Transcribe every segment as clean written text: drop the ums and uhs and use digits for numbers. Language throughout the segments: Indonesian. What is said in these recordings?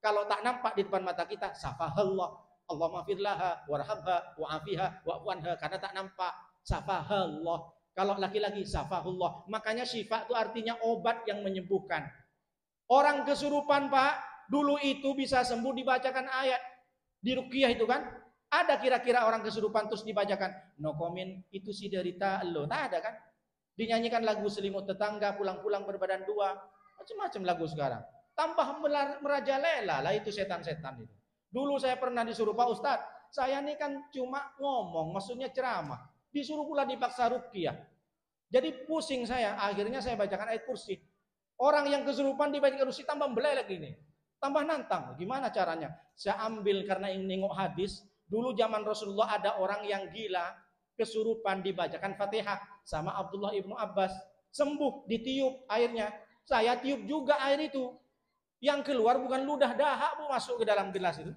Kalau tak nampak di depan mata kita, safahallah, Allah maafirlaha, warhamha, wa'afiha, wa'wanha, karena tak nampak. Safahallah. Kalau laki-laki, safahullah. Makanya syifa itu artinya obat yang menyembuhkan. Orang kesurupan, Pak, dulu itu bisa sembuh dibacakan ayat. Di ruqyah itu kan, ada kira-kira orang kesurupan terus dibacakan, no comment, itu si derita lo. Tak ada kan? Dinyanyikan lagu selimut tetangga, pulang-pulang berbadan dua. Macam-macam lagu sekarang. Tambah merajalela lah itu setan-setan itu. Dulu saya pernah disuruh, Pak Ustadz, saya ini kan cuma ngomong, maksudnya ceramah. Disuruh pula dipaksa ruqyah. Jadi pusing saya, akhirnya saya bacakan ayat kursi. Orang yang kesurupan dibacakan kursi tambah belelek ini. Tambah nantang, gimana caranya? Saya ambil karena ingin nengok hadis. Dulu zaman Rasulullah ada orang yang gila, kesurupan dibacakan Fatihah sama Abdullah ibnu Abbas. Sembuh, ditiup airnya. Saya tiup juga air itu. Yang keluar bukan ludah dahak, Bu, masuk ke dalam gelas itu.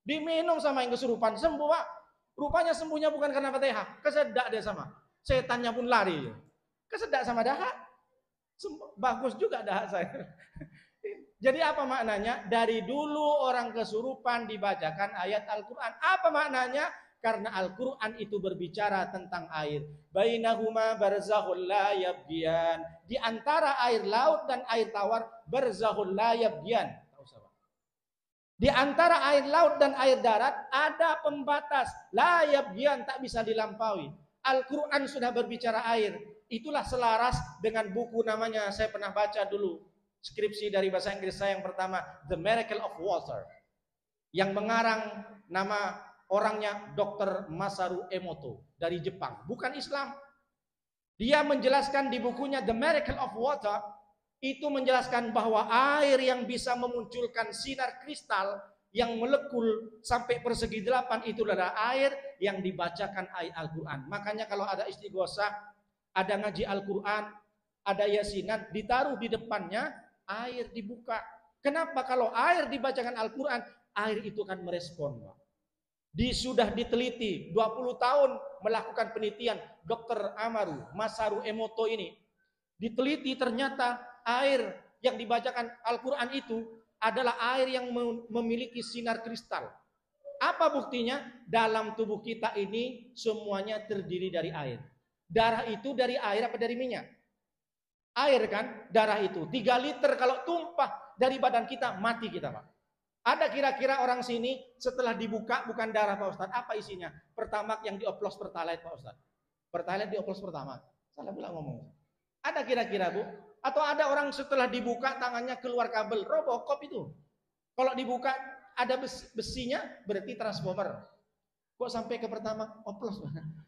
Diminum sama yang kesurupan, sembuh, Pak. Rupanya sembuhnya bukan karena Fatihah, kesedak dia sama. Setannya pun lari. Kesedak sama dahak. Bagus juga dahak saya. Jadi apa maknanya? Dari dulu orang kesurupan dibacakan ayat Al-Quran. Apa maknanya? Karena Al-Quran itu berbicara tentang air. Bainahuma barzakhul la yabghiyan. Di antara air laut dan air tawar, barzakhul la yabghiyan. Di antara air laut dan air darat ada pembatas. La yabghiyan, tak bisa dilampaui. Al-Quran sudah berbicara air. Itulah selaras dengan buku namanya, saya pernah baca dulu. Skripsi dari bahasa Inggris saya yang pertama, The Miracle of Water. Yang mengarang nama orangnya Dr. Masaru Emoto dari Jepang, bukan Islam. Dia menjelaskan di bukunya The Miracle of Water, itu menjelaskan bahwa air yang bisa memunculkan sinar kristal yang melekul sampai persegi 8 itu adalah air yang dibacakan ayat Al-Quran. Makanya kalau ada istighosah, ada ngaji Al-Quran, ada yasinan, ditaruh di depannya, air dibuka. Kenapa? Kalau air dibacakan Al-Quran, air itu akan merespon, Pak. Sudah diteliti 20 tahun melakukan penelitian Dr. Masaru Emoto ini. Diteliti ternyata air yang dibacakan Al-Quran itu adalah air yang memiliki sinar kristal. Apa buktinya? Dalam tubuh kita ini semuanya terdiri dari air. Darah itu dari air apa dari minyak? Air kan, darah itu 3 liter kalau tumpah dari badan kita, mati kita, Pak. Ada kira-kira orang sini setelah dibuka bukan darah, Pak Ustadz, apa isinya? Pertama yang dioplos Pertalite, Pak Ustadz. Pertalite dioplos pertama. Salah pula ngomong. Ada kira-kira, Bu? Atau ada orang setelah dibuka tangannya keluar kabel, Robocop itu. Kalau dibuka ada besinya, berarti transformer. Kok sampai ke pertama oplos?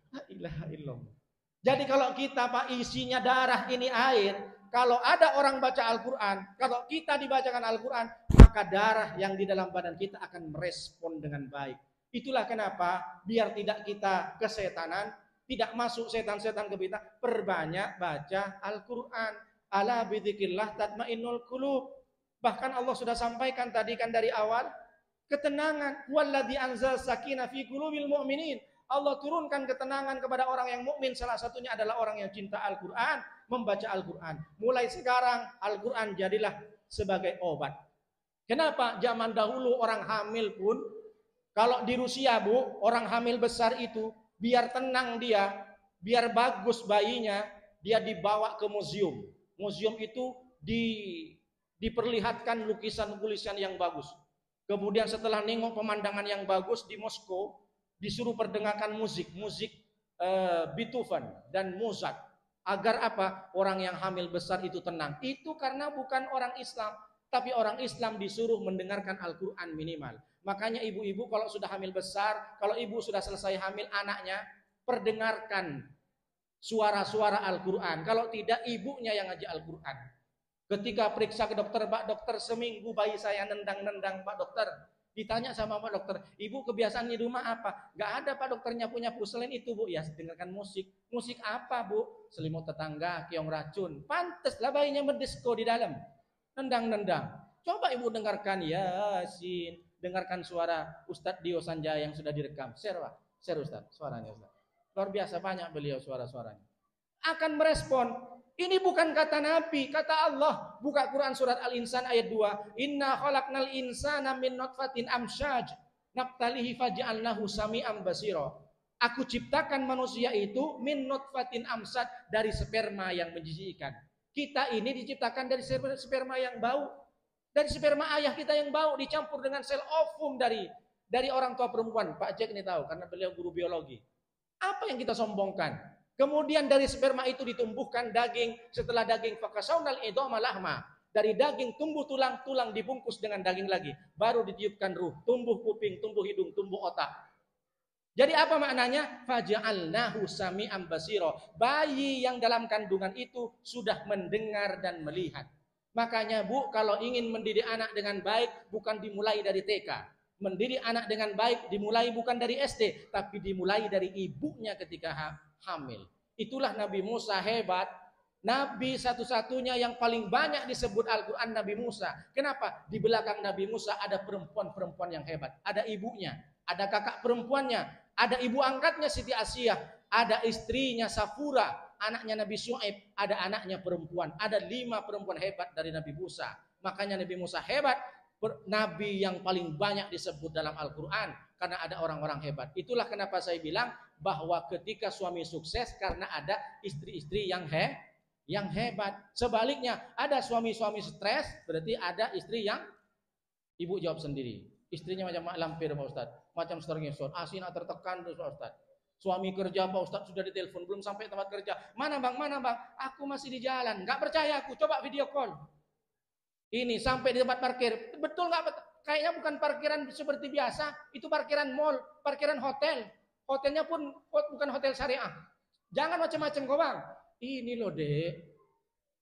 La ilaha illallah. Jadi kalau kita, Pak, isinya darah ini air, kalau ada orang baca Al-Quran, kalau kita dibacakan Al-Quran, maka darah yang di dalam badan kita akan merespon dengan baik. Itulah kenapa biar tidak kita kesetanan, tidak masuk setan-setan ke kita, perbanyak baca Al-Quran. Ala bidzikrillah tatmainnul qulub. Bahkan Allah sudah sampaikan tadi kan dari awal, ketenangan. Walladzi anzal sakinah fi qulubil mu'minin. Allah turunkan ketenangan kepada orang yang mukmin. Salah satunya adalah orang yang cinta Al-Quran, membaca Al-Quran. Mulai sekarang Al-Quran jadilah sebagai obat. Kenapa? Zaman dahulu orang hamil pun, kalau di Rusia, Bu, orang hamil besar itu, biar tenang dia, biar bagus bayinya, dia dibawa ke museum. Museum itu diperlihatkan lukisan-lukisan yang bagus. Kemudian setelah nengok pemandangan yang bagus di Moskow, disuruh perdengarkan musik Beethoven dan Mozart. Agar apa? Orang yang hamil besar itu tenang. Itu karena bukan orang Islam, tapi orang Islam disuruh mendengarkan Al-Quran minimal. Makanya ibu-ibu kalau sudah hamil besar, kalau ibu sudah selesai hamil anaknya, perdengarkan suara-suara Al-Quran. Kalau tidak, ibunya yang ngaji Al-Quran. Ketika periksa ke dokter, Pak dokter, seminggu bayi saya nendang-nendang, Pak dokter. Ditanya sama Pak dokter, ibu kebiasaan di rumah apa? Gak ada, Pak dokternya punya puselain itu, Bu. Ya, dengarkan musik. Musik apa, Bu? Selimut tetangga, keong racun. Pantaslah bayinya berdisko di dalam. Nendang-nendang. Coba ibu dengarkan Yasin. Dengarkan suara Ustadz Dio Sanjaya yang sudah direkam. Share, Pak. Share, Ustadz. Suaranya, Ustadz. Luar biasa banyak beliau suara-suaranya. Akan merespon. Ini bukan kata Nabi, kata Allah. Buka Quran surat Al-Insan ayat 2. Inna khalaqnal insana min nutfatin amsyaj nabtalihi faj'alnahu sami'an basira. Aku ciptakan manusia itu min nutfatin amsyaj, dari sperma yang menjijikkan. Kita ini diciptakan dari sperma yang bau. Dari sperma ayah kita yang bau dicampur dengan sel ovum dari orang tua perempuan. Pak Jack ini tahu karena beliau guru biologi. Apa yang kita sombongkan? Kemudian dari sperma itu ditumbuhkan daging, setelah daging fakasaunal idoma lahma. Dari daging tumbuh tulang, tulang dibungkus dengan daging lagi. Baru ditiupkan ruh, tumbuh kuping, tumbuh hidung, tumbuh otak. Jadi apa maknanya? Faja'alnahu sami'an basira. Bayi yang dalam kandungan itu sudah mendengar dan melihat. Makanya Bu, kalau ingin mendidik anak dengan baik, bukan dimulai dari TK. Mendidik anak dengan baik dimulai bukan dari SD, tapi dimulai dari ibunya ketika hamil. Itulah Nabi Musa hebat. Nabi satu-satunya yang paling banyak disebut Al-Quran Nabi Musa. Kenapa? Di belakang Nabi Musa ada perempuan-perempuan yang hebat. Ada ibunya, ada kakak perempuannya, ada ibu angkatnya Siti Asiyah, ada istrinya Safura, anaknya Nabi Syuaib, ada anaknya perempuan. Ada 5 perempuan hebat dari Nabi Musa. Makanya Nabi Musa hebat. Nabi yang paling banyak disebut dalam Al-Quran karena ada orang-orang hebat. Itulah kenapa saya bilang bahwa ketika suami sukses karena ada istri-istri yang hebat. Sebaliknya ada suami-suami stres, berarti ada istri yang ibu jawab sendiri. Istrinya macam mak lampir Pak Ustaz, macam stergesot, asina tertekan terus Pak Ustaz. Suami kerja Pak Ustaz sudah ditelepon belum sampai tempat kerja. Mana bang? Aku masih di jalan. Nggak percaya aku, coba video call. Ini sampai di tempat parkir. Betul nggak? Kayaknya bukan parkiran seperti biasa. Itu parkiran mall, parkiran hotel. Hotelnya pun bukan hotel syariah. Jangan macam-macam kau bang. Ini loh dek.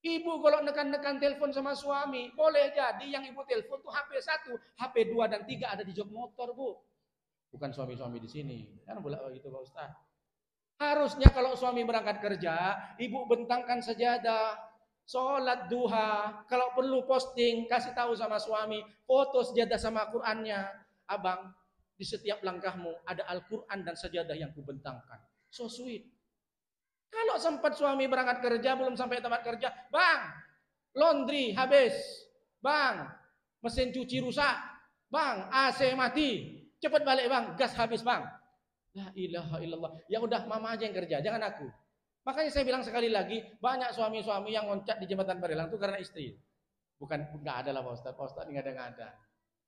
Ibu kalau nekan-nekan telepon sama suami, boleh jadi yang ibu telepon tuh HP 1, HP 2 dan 3 ada di jok motor Bu. Bukan suami-suami di sini. Kan boleh gitu Pak Ustaz. Harusnya kalau suami berangkat kerja, ibu bentangkan sajadah. Sholat duha, kalau perlu posting, kasih tahu sama suami, foto sejadah sama Qur'annya. Abang, di setiap langkahmu ada Al-Quran dan sejadah yang kubentangkan. So sweet. Kalau sempat suami berangkat kerja, belum sampai tempat kerja, bang, laundry habis, bang, mesin cuci rusak, bang, AC mati, cepat balik bang, gas habis bang. La ilaha illallah. Ya udah mama aja yang kerja, jangan aku. Makanya saya bilang sekali lagi, banyak suami-suami yang loncat di jembatan Barelang itu karena istri. Bukan, nggak ada lah Pak Ustaz. Pak Ustaz nggak ada.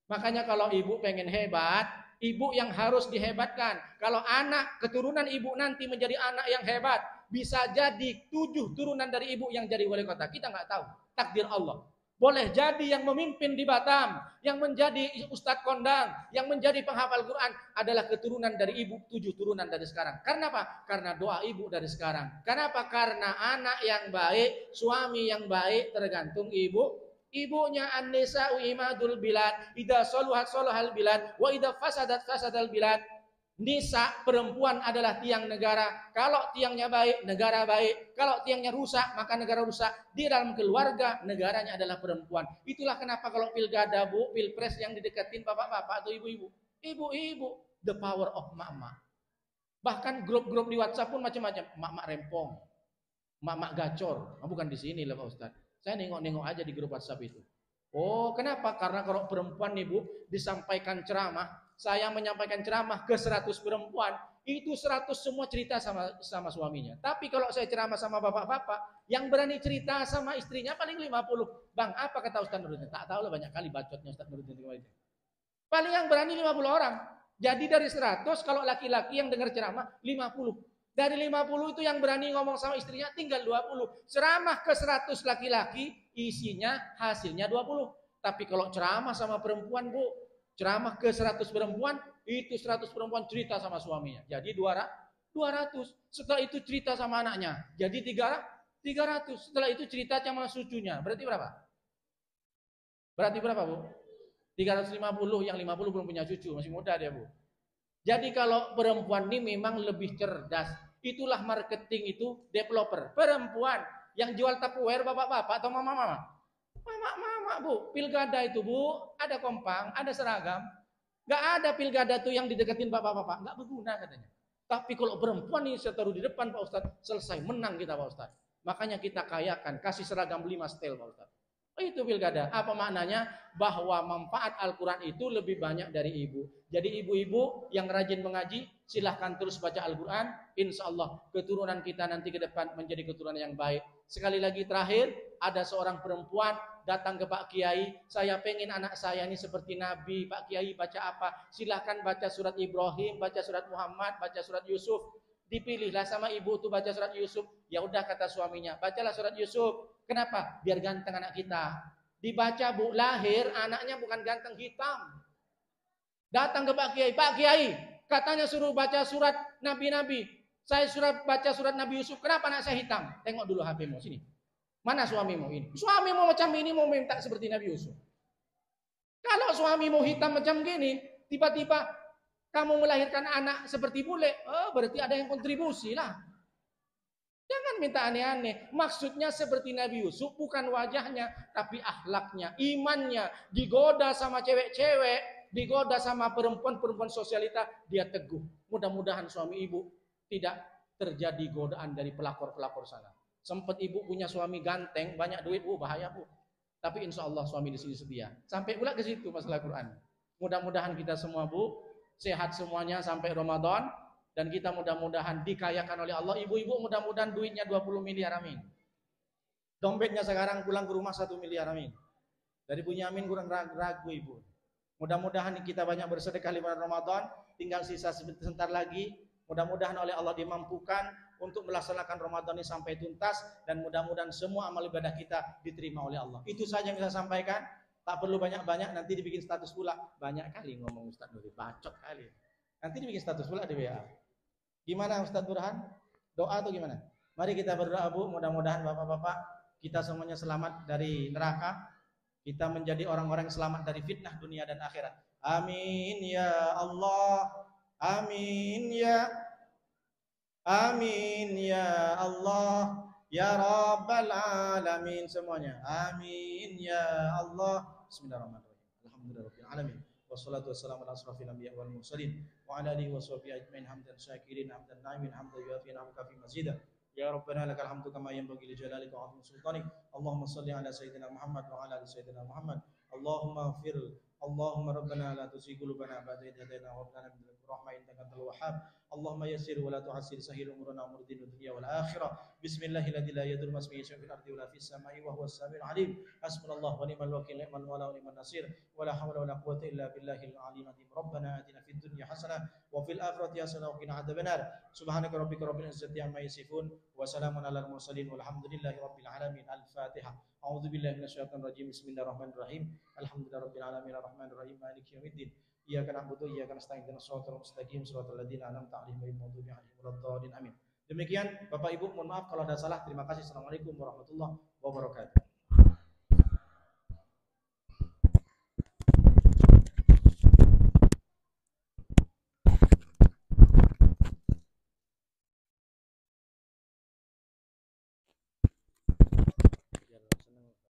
Makanya kalau ibu pengen hebat, ibu yang harus dihebatkan. Kalau anak, keturunan ibu nanti menjadi anak yang hebat, bisa jadi 7 turunan dari ibu yang jadi wali kota. Kita nggak tahu, takdir Allah. Boleh jadi yang memimpin di Batam, yang menjadi ustadz kondang, yang menjadi penghafal Quran adalah keturunan dari ibu, 7 turunan dari sekarang. Karena apa? Karena doa ibu dari sekarang. Kenapa? Karena anak yang baik, suami yang baik tergantung ibu. Ibunya an-nisa'u imadul bilad, idza saluhat salahal bilad, wa idza fasadat fasadal bilad. Nisa, perempuan adalah tiang negara. Kalau tiangnya baik, negara baik. Kalau tiangnya rusak, maka negara rusak. Di dalam keluarga, negaranya adalah perempuan. Itulah kenapa kalau pilkada Bu, pilpres yang didekatin bapak-bapak atau ibu-ibu. Ibu-ibu, the power of mak-mak. Bahkan grup-grup di WhatsApp pun macam-macam. Mak-mak rempong, mak-mak gacor. Nah, bukan di sini lah Pak Ustaz. Saya nengok-nengok aja di grup WhatsApp itu. Oh, kenapa? Karena kalau perempuan nih Bu, disampaikan ceramah, saya menyampaikan ceramah ke 100 perempuan, itu 100 semua cerita sama suaminya. Tapi kalau saya ceramah sama bapak-bapak, yang berani cerita sama istrinya paling 50. Bang, apa kata Ustaz Nuruddin? Tak tahu lah, banyak kali bacotnya Ustaz Nuruddin. Paling yang berani 50 orang. Jadi dari 100, kalau laki-laki yang dengar ceramah, 50. Dari 50 itu yang berani ngomong sama istrinya tinggal 20. Ceramah ke 100 laki-laki, isinya hasilnya 20. Tapi kalau ceramah sama perempuan Bu, ceramah ke 100 perempuan, itu 100 perempuan cerita sama suaminya. Jadi 200. Setelah itu cerita sama anaknya. Jadi 300. Setelah itu cerita sama cucunya. Berarti berapa Bu? 350, yang 50 belum punya cucu, masih muda dia Bu. Jadi kalau perempuan ini memang lebih cerdas. Itulah marketing itu developer. Perempuan yang jual Tupperware bapak-bapak atau mama-mama. Mama Bu, pilkada itu Bu, ada kompang, ada seragam. Gak ada pilkada tuh yang dideketin bapak-bapak, gak berguna katanya. Tapi kalau perempuan ini saya taruh di depan Pak Ustadz, selesai menang kita Pak Ustadz. Makanya kita kayakan, kasih seragam 5 setel Pak Ustaz. Itu pilkada. Apa maknanya? Bahwa manfaat Al-Quran itu lebih banyak dari ibu. Jadi ibu-ibu yang rajin mengaji, silahkan terus baca Al-Quran. Insya Allah keturunan kita nanti ke depan menjadi keturunan yang baik. Sekali lagi terakhir, ada seorang perempuan datang ke Pak Kiai. Saya pengen anak saya ini seperti Nabi. Pak Kiai baca apa? Silahkan baca surat Ibrahim, baca surat Muhammad, baca surat Yusuf. Dipilihlah sama ibu tuh baca surat Yusuf. Ya udah kata suaminya, bacalah surat Yusuf. Kenapa? Biar ganteng anak kita. Dibaca Bu, lahir anaknya bukan ganteng, hitam. Datang ke Pak Kiai, Pak Kiai, katanya suruh baca surat Nabi-Nabi. Saya baca surat Nabi Yusuf. Kenapa anak saya hitam? Tengok dulu HP-mu sini. Mana suamimu ini? Suamimu macam ini mau minta seperti Nabi Yusuf. Kalau suamimu hitam macam gini, tiba-tiba kamu melahirkan anak seperti bule, berarti ada yang kontribusi lah. Jangan minta aneh-aneh. Maksudnya seperti Nabi Yusuf, bukan wajahnya, tapi akhlaknya, imannya. Digoda sama cewek-cewek, digoda sama perempuan-perempuan sosialita, dia teguh. Mudah-mudahan suami ibu tidak terjadi godaan dari pelakor-pelakor sana. Sempat ibu punya suami ganteng, banyak duit, bahaya Bu. Tapi insya Allah suami di sini setia. Sampai pula ke situ masalah Quran. Mudah-mudahan kita semua Bu, sehat semuanya sampai Ramadan. Dan kita mudah-mudahan dikayakan oleh Allah. Ibu-ibu mudah-mudahan duitnya 20 miliar, amin. Dompetnya sekarang pulang ke rumah 1 miliar, amin. Dari bunyi amin kurang ragu ibu. Mudah-mudahan kita banyak bersedekah di bulan Ramadan. Tinggal sisa sebentar lagi. Mudah-mudahan oleh Allah dimampukan untuk melaksanakan Ramadan ini sampai tuntas. Dan mudah-mudahan semua amal ibadah kita diterima oleh Allah. Itu saja yang saya sampaikan. Tak perlu banyak-banyak, nanti dibikin status pula. Banyak kali ngomong Ustaz Nuri, bacot kali. Nanti dibikin status pula di WA. Gimana Ustadz Burhan? Doa atau gimana? Mari kita berdoa Bu, mudah-mudahan Bapak-bapak kita semuanya selamat dari neraka. Kita menjadi orang-orang yang selamat dari fitnah dunia dan akhirat. Amin ya Allah. Amin ya. Amin ya Allah. Ya Rabbal Alamin semuanya. Amin ya Allah. Bismillahirrahmanirrahim. Alhamdulillahirabbil alamin. Wassalatu wassalamu ala asrafil anbiya wal mursalin wa ala alihi washabihi ajmain hamdan syakirin hamdan na'imin hamdan yuafi ni'amaka fi mazida. Ya Rabbana lakal hamdu kama yanbaghi li jalalika wa 'azimi sultanik. Allahumma shalli ala sayyidina Muhammad wa ala ali sayyidina Muhammad. Allahumma ighfir Allahumma rabbana la tuzigh qulubana ba'da idh hadaytana wa hab lana min ladunka rahmah innaka antal wahhab. Allahumma yassir wa la tu'assir, sahhil umurana umur din dunya wal akhirah. Bismillahilladzi la yadurru ma ismihi shay'un fil ardi wa la fis samai wa huwas samiul alim. Hasbunallahu wa ni'mal wakeel, ni'mal mawla wa ni'man nasir. Wa la hawla wa la quwwata illa billahil aliyyil azim. Rabbana atina fid dunya hasanah wa fil akhirati hasanah wa qina adzabannar. Subhanaka rabbika rabbil izzati amma yasifun wa salamun alal mursalin walhamdulillahi rabbil alamin. Al-Fatihah. A'udzu billahi minasyaitonir rajim. Bismillahirrahmanirrahim. Alhamdulillahirabbil alamin arrahmanir rahim maliki yaumiddin. Iyyaka na'budu wa iyyaka nasta'in ihdinas siratal mustaqim siratal ladzina an'amta 'alaihim ghairil maghdubi 'alaihim waladdallin amin. Demikian Bapak Ibu, mohon maaf kalau ada salah. Terima kasih. Assalamualaikum warahmatullahi wabarakatuh.